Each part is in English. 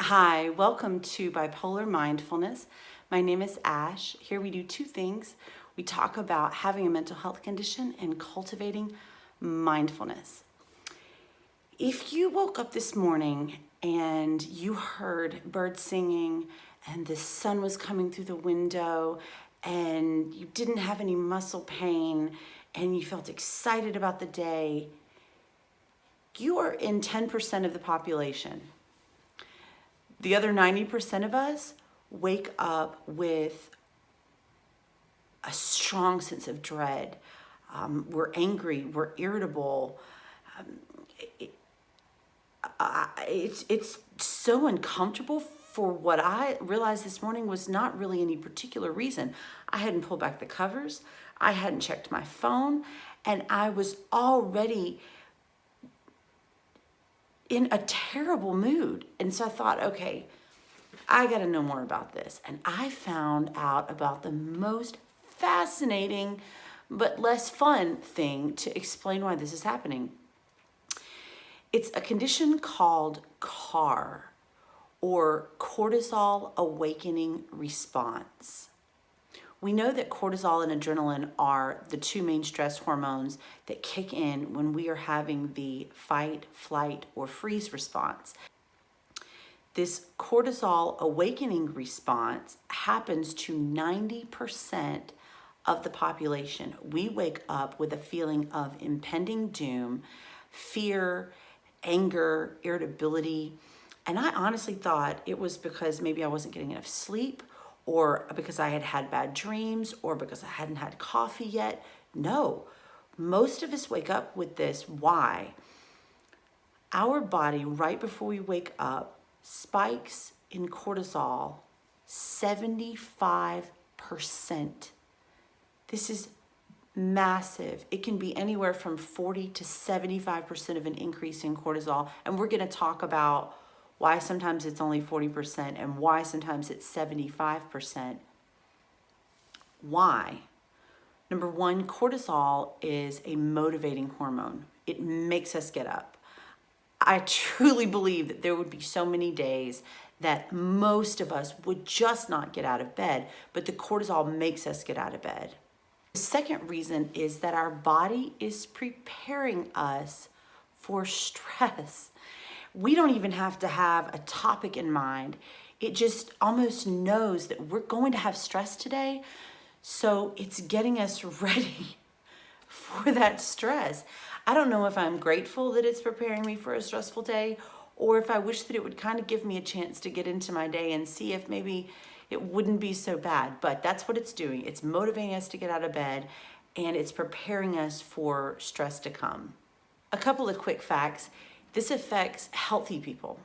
Hi, welcome to Bipolar Mindfulness. My name is Ash. Here we do two things. We talk about having a mental health condition and cultivating mindfulness. If you woke up this morning and you heard birds singing and the sun was coming through the window and you didn't have any muscle pain and you felt excited about the day, you are in 10% of the population. The other 90% of us wake up with a strong sense of dread. We're angry, we're irritable. It's so uncomfortable for what I realized this morning was not really any particular reason. I hadn't pulled back the covers, I hadn't checked my phone, and I was already in a terrible mood. And so I thought, okay, I got to know more about this. And I found out about the most fascinating but less fun thing to explain why this is happening. It's a condition called CAR, or cortisol awakening response. We know that cortisol and adrenaline are the two main stress hormones that kick in when we are having the fight, flight, or freeze response. This cortisol awakening response happens to 90% of the population. We wake up with a feeling of impending doom, fear, anger, irritability. And I honestly thought it was because maybe I wasn't getting enough sleep, or because I had had bad dreams, or because I hadn't had coffee yet. No, most of us wake up with this. Why? Our body, right before we wake up, spikes in cortisol 75%. This is massive. It can be anywhere from 40 to 75% of an increase in cortisol. And we're going to talk about why sometimes it's only 40% and why sometimes it's 75%. Why? Number one, cortisol is a motivating hormone. It makes us get up. I truly believe that there would be so many days that most of us would just not get out of bed, but the cortisol makes us get out of bed. The second reason is that our body is preparing us for stress. We don't even have to have a topic in mind. It just almost knows that we're going to have stress today. So it's getting us ready for that stress. I don't know if I'm grateful that it's preparing me for a stressful day, or if I wish that it would kind of give me a chance to get into my day and see if maybe it wouldn't be so bad. But that's what it's doing. It's motivating us to get out of bed, and it's preparing us for stress to come. A couple of quick facts. This affects healthy people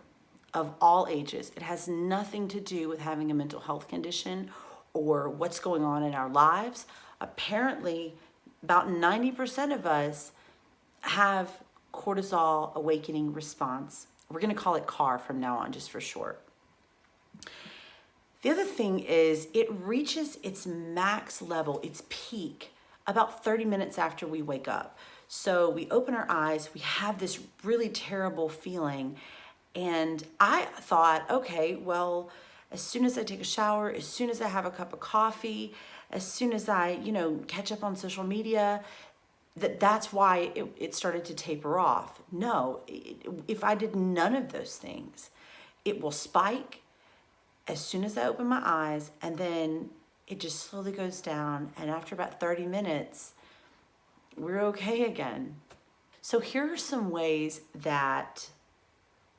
of all ages. It has nothing to do with having a mental health condition or what's going on in our lives. Apparently, about 90% of us have cortisol awakening response. We're going to call it CAR from now on, just for short. The other thing is it reaches its max level, its peak, about 30 minutes after we wake up. So we open our eyes, we have this really terrible feeling. And I thought, okay, well, as soon as I take a shower, as soon as I have a cup of coffee, as soon as I, catch up on social media, that's why it started to taper off. No, if I did none of those things, it will spike as soon as I open my eyes, and then it just slowly goes down. And after about 30 minutes, we're okay again. So here are some ways that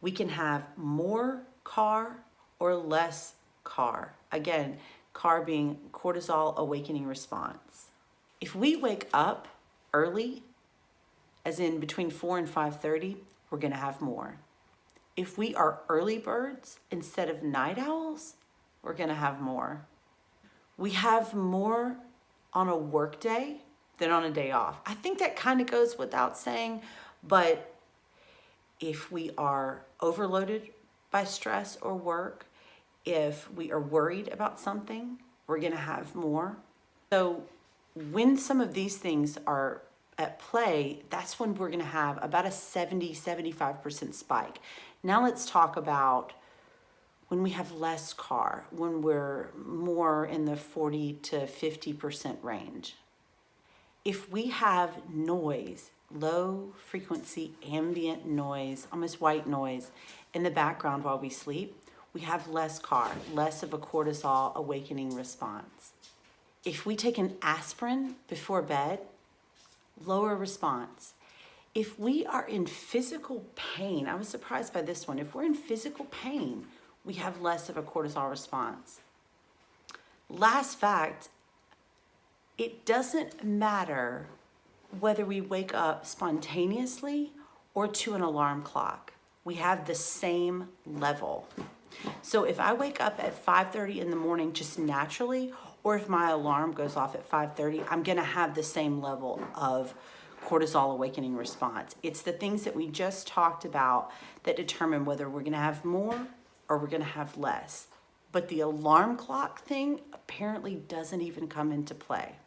we can have more CAR or less CAR. Again, CAR being cortisol awakening response. If we wake up early, as in between 4 and 5:30, we're going to have more. If we are early birds instead of night owls, we're going to have more. We have more on a work day than on a day off. I think that kind of goes without saying, but if we are overloaded by stress or work, if we are worried about something, we're going to have more. So when some of these things are at play, that's when we're going to have about a 75% spike. Now let's talk about when we have less CAR, when we're more in the 40 to 50% range. If we have noise, low frequency ambient noise, almost white noise in the background while we sleep, we have less CAR, less of a cortisol awakening response. If we take an aspirin before bed, lower response. If we are in physical pain, I was surprised by this one. If we're in physical pain, we have less of a cortisol response. Last fact, it doesn't matter whether we wake up spontaneously or to an alarm clock. We have the same level. So if I wake up at 5:30 in the morning just naturally, or if my alarm goes off at 5:30, I'm gonna have the same level of cortisol awakening response. It's the things that we just talked about that determine whether we're gonna have more or we're gonna have less. But the alarm clock thing apparently doesn't even come into play.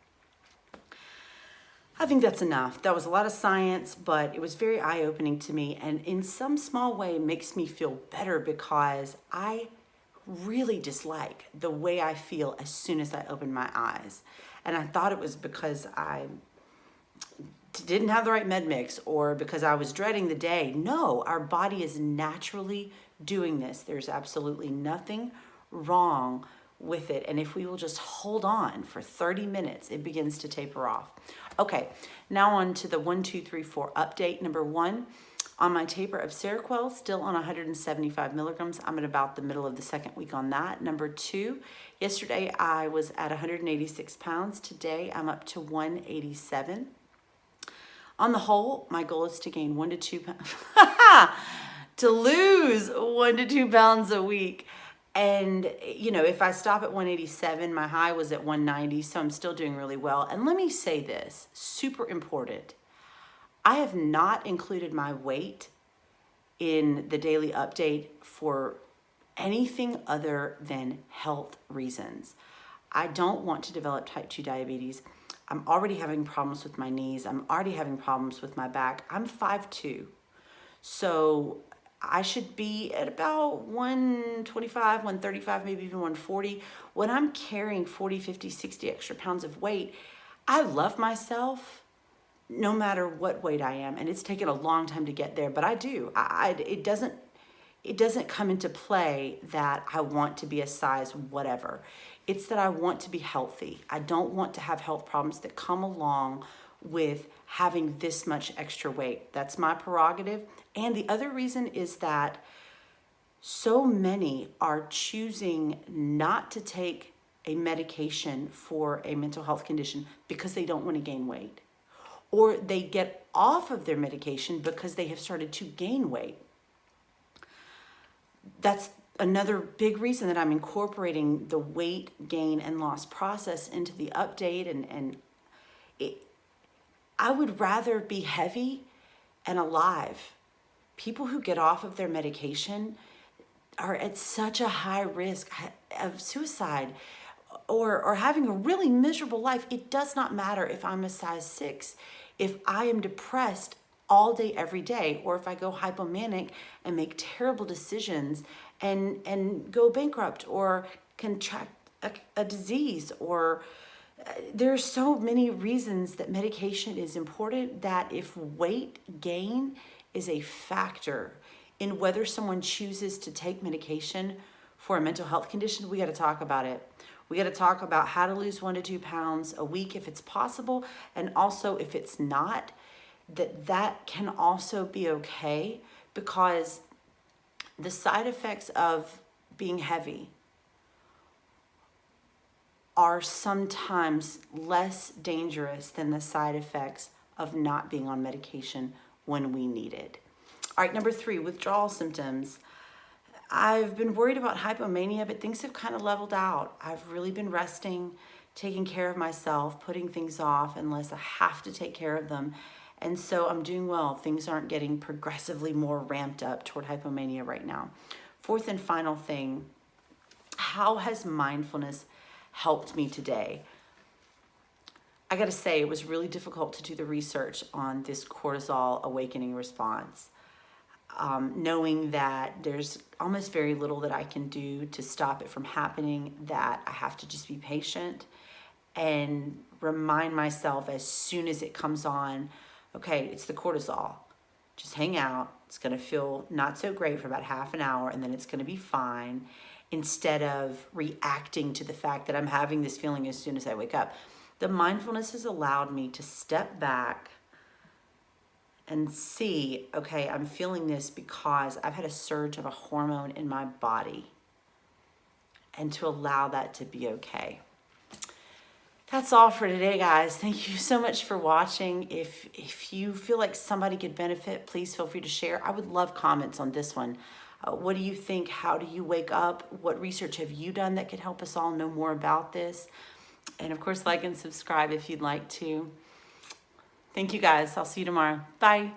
I think that's enough. That was a lot of science, but it was very eye-opening to me, and in some small way makes me feel better because I really dislike the way I feel as soon as I open my eyes. And I thought it was because I didn't have the right med mix or because I was dreading the day. No, our body is naturally doing this. There's absolutely nothing wrong with it. And if we will just hold on for 30 minutes, it begins to taper off. Okay, now on to the 1, 2, 3, 4 update. Number 1, on my taper of Seroquel, still on 175 milligrams. I'm at about the middle of the second week on that. Number 2, yesterday I was at 186 pounds. Today I'm up to 187. On the whole, my goal is to gain 1 to 2 pounds, to lose 1 to 2 pounds a week. And, you know, if I stop at 187, my high was at 190, so I'm still doing really well. And let me say this, super important. I have not included my weight in the daily update for anything other than health reasons. I don't want to develop type 2 diabetes. I'm already having problems with my knees. I'm already having problems with my back. I'm 5'2", so I should be at about 125, 135, maybe even 140. When I'm carrying 40, 50, 60 extra pounds of weight, I love myself no matter what weight I am. And it's taken a long time to get there, but I do. It doesn't come into play that I want to be a size whatever. It's that I want to be healthy. I don't want to have health problems that come along with having this much extra weight. That's my prerogative. And the other reason is that so many are choosing not to take a medication for a mental health condition because they don't want to gain weight. Or they get off of their medication because they have started to gain weight. That's another big reason that I'm incorporating the weight gain and loss process into the update. And I would rather be heavy and alive. People who get off of their medication are at such a high risk of suicide or having a really miserable life. It does not matter if I'm a size 6. If I am depressed all day, every day, or if I go hypomanic and make terrible decisions and go bankrupt or contract a disease, or there's so many reasons that medication is important, that if weight gain is a factor in whether someone chooses to take medication for a mental health condition, we got to talk about it. We got to talk about how to lose 1 to 2 pounds a week if it's possible, and also if it's not, that can also be okay, because the side effects of being heavy are sometimes less dangerous than the side effects of not being on medication when we need it. All right, number 3, withdrawal symptoms. I've been worried about hypomania, but things have kind of leveled out. I've really been resting, taking care of myself, putting things off unless I have to take care of them. And so I'm doing well. Things aren't getting progressively more ramped up toward hypomania right now. 4th and final thing, how has mindfulness helped me today? I gotta say, it was really difficult to do the research on this cortisol awakening response. knowing that there's almost very little that I can do to stop it from happening, that I have to just be patient and remind myself as soon as it comes on, okay, it's the cortisol. Just hang out. It's going to feel not so great for about half an hour, and then it's going to be fine, instead of reacting to the fact that I'm having this feeling as soon as I wake up. The mindfulness has allowed me to step back and see, okay, I'm feeling this because I've had a surge of a hormone in my body, and to allow that to be okay. That's all for today, guys. Thank you so much for watching. If you feel like somebody could benefit, please feel free to share. I would love comments on this one. What do you think? How do you wake up? What research have you done that could help us all know more about this? And of course, like and subscribe if you'd like to. Thank you, guys. I'll see you tomorrow. Bye.